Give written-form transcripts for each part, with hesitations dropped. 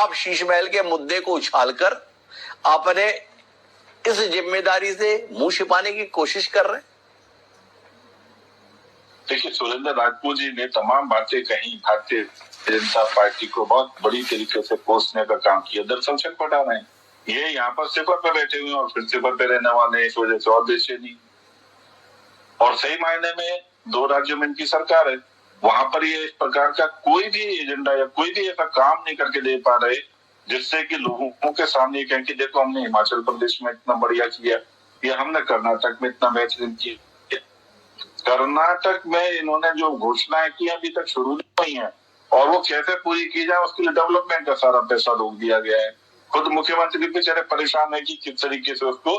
आप शीश महल के मुद्दे को उछालकर अपने इस जिम्मेदारी से मुंह छिपाने की कोशिश कर रहे हैं। देखिए, सुरेंद्र राजपूत जी ने तमाम बातें कही, भारतीय जनता पार्टी को बहुत बड़ी तरीके से कोसने का काम किया। दरअसल छटपटा पटा रहे हैं, ये यहाँ पर सिफर पे बैठे हुए और फिर सिफर पे रहने वाले, इस वजह से और बेचैनी। और सही मायने में 2 राज्यों में इनकी सरकार है, वहां पर ये इस प्रकार का कोई भी एजेंडा या कोई भी ऐसा काम नहीं करके दे पा रहे जिससे कि लोगों के सामने कहें कि देखो हमने हिमाचल प्रदेश में इतना बढ़िया किया, ये हमने कर्नाटक में इतना बेहतरीन किया। कर्नाटक में इन्होंने जो घोषणाएं की अभी तक शुरू नहीं हुई है और वो कैसे पूरी की जाए उसके लिए डेवलपमेंट का सारा पैसा रोक दिया गया है। खुद मुख्यमंत्री बेचारे परेशान है कि किस तरीके से उसको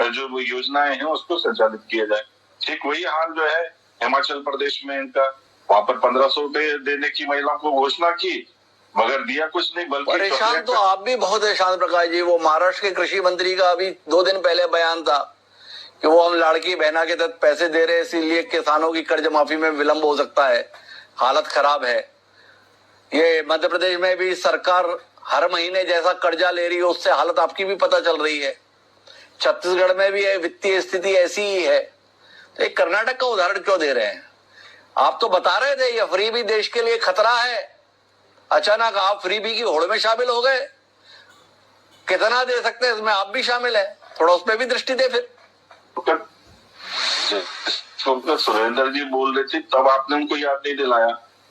जो वो योजनाएं हैं उसको संचालित किया जाए। ठीक वही हाल जो है हिमाचल प्रदेश में इनका, वहां पर 1500 रुपए देने की महिलाओं को घोषणा की मगर दिया कुछ नहीं, बल्कि परेशान तो आप भी बहुत है शांत प्रकाश जी। वो महाराष्ट्र के कृषि मंत्री का अभी 2 दिन पहले बयान था कि वो हम लाड़की बहना के तहत पैसे दे रहे हैं, इसीलिए किसानों की कर्ज माफी में विलंब हो सकता है, हालत खराब है। ये मध्य प्रदेश में भी सरकार हर महीने जैसा कर्जा ले रही है उससे हालत आपकी भी पता चल रही है। छत्तीसगढ़ में भी वित्तीय स्थिति ऐसी ही है। तो एक कर्नाटक का उदाहरण क्यों दे रहे हैं? आप तो बता रहे थे ये फ्रीबी देश के लिए खतरा है, अचानक आप फ्रीबी की होड़ में शामिल हो गए। कितना दे सकते हैं इसमें आप भी शामिल हैं, थोड़ा उस पर भी दृष्टि दे। फिर सुरेंद्र जी बोल रहे थे तब आपने उनको याद नहीं दिलाया,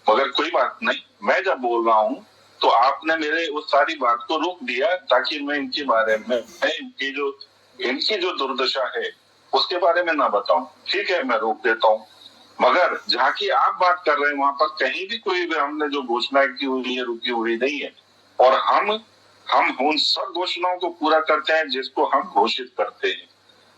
मगर कोई बात नहीं, मैं जब बोल रहा हूँ तो आपने मेरे उस सारी बात को रोक दिया ताकि मैं इनके बारे में इनकी जो दुर्दशा है उसके बारे में ना बताऊं। ठीक है, मैं रोक देता हूँ, मगर जहाँ की आप बात कर रहे हैं वहां पर कहीं भी कोई भी हमने जो घोषणा की हुई है रुकी हुई नहीं है। और हम उन सब घोषणाओं को पूरा करते हैं जिसको हम घोषित करते हैं,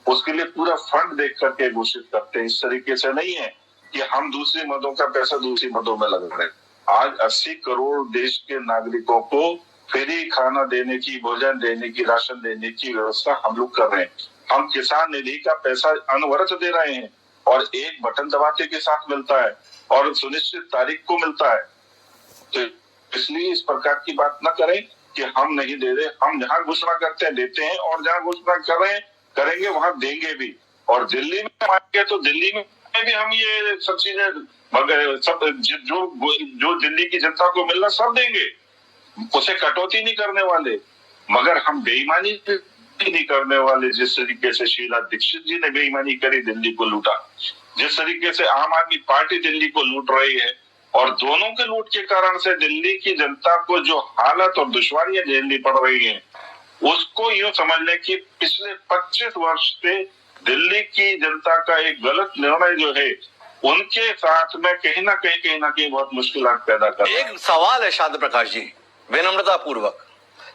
उसके लिए पूरा फंड देख करके घोषित करते हैं। इस तरीके से नहीं है कि हम दूसरी मदों का पैसा दूसरी मदों में लगा रहे हैं। आज 80 करोड़ देश के नागरिकों को फ्री खाना देने की, भोजन देने की, राशन देने की व्यवस्था हम लोग कर रहे हैं। हम किसान निधि का पैसा अनवरत दे रहे हैं और एक बटन दबाते के साथ मिलता है और सुनिश्चित तारीख को मिलता है। तो इसलिए इस प्रकार की बात न करें कि हम नहीं दे रहे। हम जहाँ घोषणा करते हैं देते हैं और जहाँ घोषणा कर रहे हैं करेंगे वहां देंगे भी। और दिल्ली में मांगे तो दिल्ली में भी हम ये सब चीजें सब जो दिल्ली की जनता को मिलना सब देंगे, उसे कटौती नहीं करने वाले, मगर हम बेईमानी नहीं करने वाले। जिस तरीके से शीला दीक्षित जी ने बेईमानी करी, दिल्ली को लूटा, जिस तरीके से आम आदमी पार्टी दिल्ली को लूट रही है और दोनों के लूट के कारण से दिल्ली की जनता को जो हालत और दुश्वारियां झेलनी पड़ रही हैं उसको यूं समझ लें कि पिछले 25 वर्ष से दिल्ली की जनता का एक गलत निर्णय जो है उनके साथ में कहीं ना कहीं बहुत मुश्किलात पैदा कर रहा है। एक सवाल है शांत प्रकाश जी, विनम्रता पूर्वक।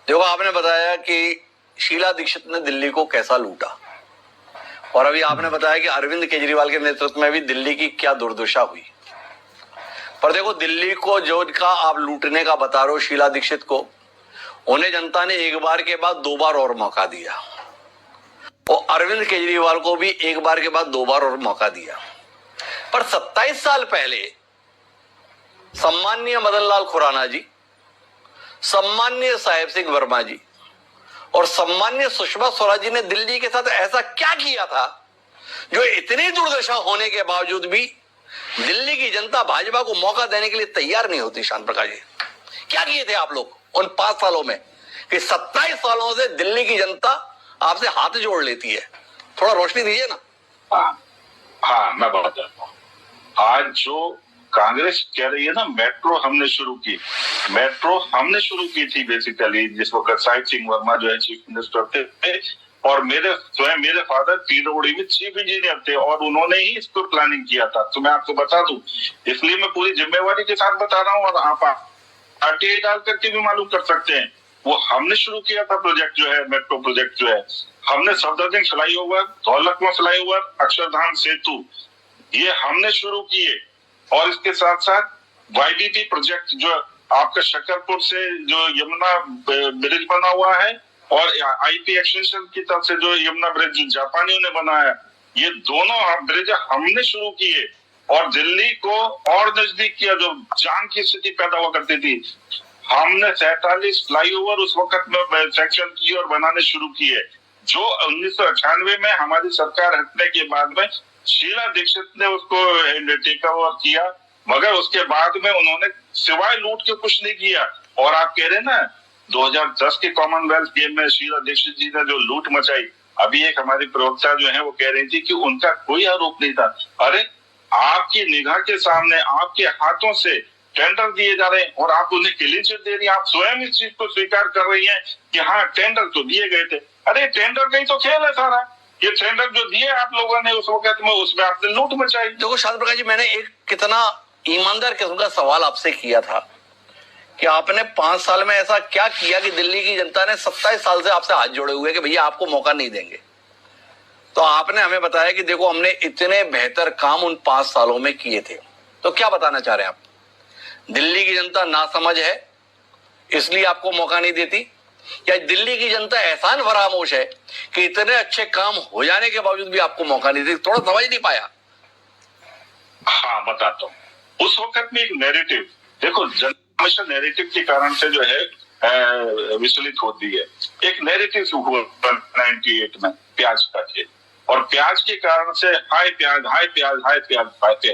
देखो, आपने बताया कि शीला दीक्षित ने दिल्ली को कैसा लूटा और अभी आपने बताया कि अरविंद केजरीवाल के नेतृत्व में भी दिल्ली की क्या दुर्दशा हुई। पर देखो, दिल्ली को जो का आप लूटने का बता रहे हो शीला दीक्षित को, उन्हें जनता ने एक बार के बाद 2 बार और मौका दिया और अरविंद केजरीवाल को भी एक बार के बाद 2 बार और मौका दिया। पर 27 साल पहले सम्माननीय मदन लाल खुराना जी, सम्माननीय साहेब सिंह वर्मा जी और सम्माननीय सुषमा स्वराज जी ने दिल्ली के साथ ऐसा क्या किया था जो इतनी दुर्दशा होने के बावजूद भी दिल्ली की जनता भाजपा को मौका देने के लिए तैयार नहीं होती? शांत प्रकाश जी, क्या किए थे आप लोग उन 5 सालों में कि 27 सालों से दिल्ली की जनता आपसे हाथ जोड़ लेती है? थोड़ा रोशनी दीजिए ना। हाँ, मैं बताता हूँ। आज जो कांग्रेस कह रही है ना, मेट्रो हमने शुरू की थी बेसिकली, जिस वक्त साहिब सिंह वर्मा जो है चीफ मिनिस्टर थे और मेरे फादर पीडब्ल्यूडी में चीफ इंजीनियर थे और उन्होंने ही इसको प्लानिंग किया था। तो मैं आपको बता दूं, इसलिए मैं पूरी जिम्मेवारी के साथ बता रहा हूँ और आप आरटीआई डाल करके भी मालूम कर सकते हैं। वो हमने शुरू किया था प्रोजेक्ट जो है, मेट्रो प्रोजेक्ट जो है। हमने सफदरजंग फ्लाईओवर, धौलखमा फ्लाईओवर, अक्षरधाम सेतु, ये हमने शुरू किए और इसके साथ साथ वाईबीपी प्रोजेक्ट जो आपका शकरपुर से जो यमुना ब्रिज बना हुआ है और आईपी एक्सटेंशन की तरफ से जो यमुना ब्रिज जापानियों ने बनाया, ये दोनों ब्रिज हमने शुरू किए और दिल्ली को और नजदीक किया। जो जाम की स्थिति पैदा हुआ करती थी हमने 47 फ्लाईओवर उस वक्त में सेक्शन किए और बनाने शुरू किए, जो 1998 में हमारी सरकार हटने के बाद में शीला दीक्षित ने उसको टेक ओवर किया, मगर उसके बाद में उन्होंने सिवाय लूट के कुछ नहीं किया। और आप कह रहे हैं ना 2010 के कॉमनवेल्थ गेम में शीला दीक्षित जी ने जो लूट मचाई, अभी एक हमारी प्रवक्ता जो है वो कह रही थी कि उनका कोई आरोप नहीं था। अरे आपकी निगाह के सामने आपके हाथों से टेंडर दिए जा रहे हैं और आप उन्हें क्लीन चिट दे रही हैं, आप स्वयं इस चीज को स्वीकार कर रही हैं कि हाँ टेंडर तो दिए गए थे। अरे टेंडर का ही तो खेल है सारा, ये टेंडर जो दिए आप लोगों ने उस वक्त में, उसमें आपने लूट मचाई। देखो शांत प्रकाश जी, मैंने एक कितना ईमानदार किस्म का सवाल आपसे किया था कि आपने 5 साल में ऐसा क्या किया कि दिल्ली की जनता ने 27 साल से आपसे हाथ जोड़े हुए कि भैया आपको मौका नहीं देंगे। तो आपने हमें बताया कि देखो हमने इतने बेहतर काम उन 5 सालों में किए थे। तो क्या बताना चाह रहे हैं आप? दिल्ली की जनता नासमझ है इसलिए आपको मौका नहीं देती, या दिल्ली की जनता एहसान फरामोश है कि इतने अच्छे काम हो जाने के बावजूद भी आपको मौका नहीं देती? थोड़ा समझ नहीं पाया। हाँ बताता हूँ। उस वक्त में एक नैरेटिव, देखो हमेशा नैरेटिव के कारण से जो है विचलित होती है। एक नैरेटिव हुआ 98 में प्याज का खेल, और प्याज के कारण से हाई प्याज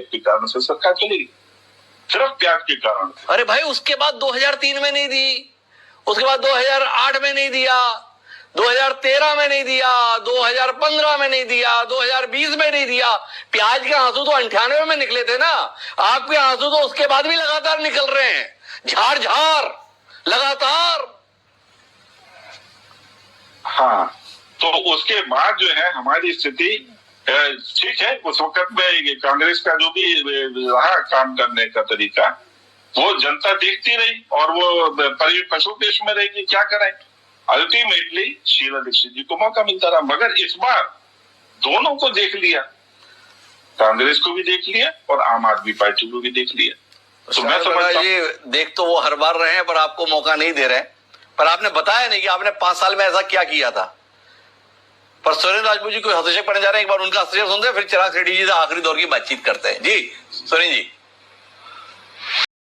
के कारण से सरकार चली गई, सिर्फ प्याज के कारण। अरे भाई उसके बाद 2003 में नहीं दी, उसके बाद 2008 में नहीं दिया, 2013 में नहीं दिया, 2015 में नहीं दिया, 2020 में नहीं दिया। प्याज के आंसू तो 98 में निकले थे ना, आपके आंसू तो उसके बाद भी लगातार निकल रहे हैं, झाड़ झाड़ लगातार। हाँ, तो उसके बाद जो है हमारी स्थिति ठीक है। उस वक्त में कांग्रेस का जो भी रहा काम करने का तरीका, वो जनता देखती रही और वो पशु पेश में रहेगी, क्या करें। अल्टीमेटली शीला दीक्षित जी को मौका मिलता रहा, मगर इस बार दोनों को देख लिया, कांग्रेस को भी देख लिया और आम आदमी पार्टी को भी देख लिया। तो मैं समझता हूं देख तो वो हर बार रहे हैं पर आपको मौका नहीं दे रहे हैं। पर आपने बताया नहीं कि आपने 5 साल में ऐसा क्या किया था। पर सुरेंद्र राजपूत जी कोई हस्तक्षेप करने जा रहे हैं, एक बार उनका हस्तक्षेप सुनते हैं, फिर चिराग शेट्टी जी से आखिरी दौर की बातचीत करते हैं। जी सुरेंद्र जी।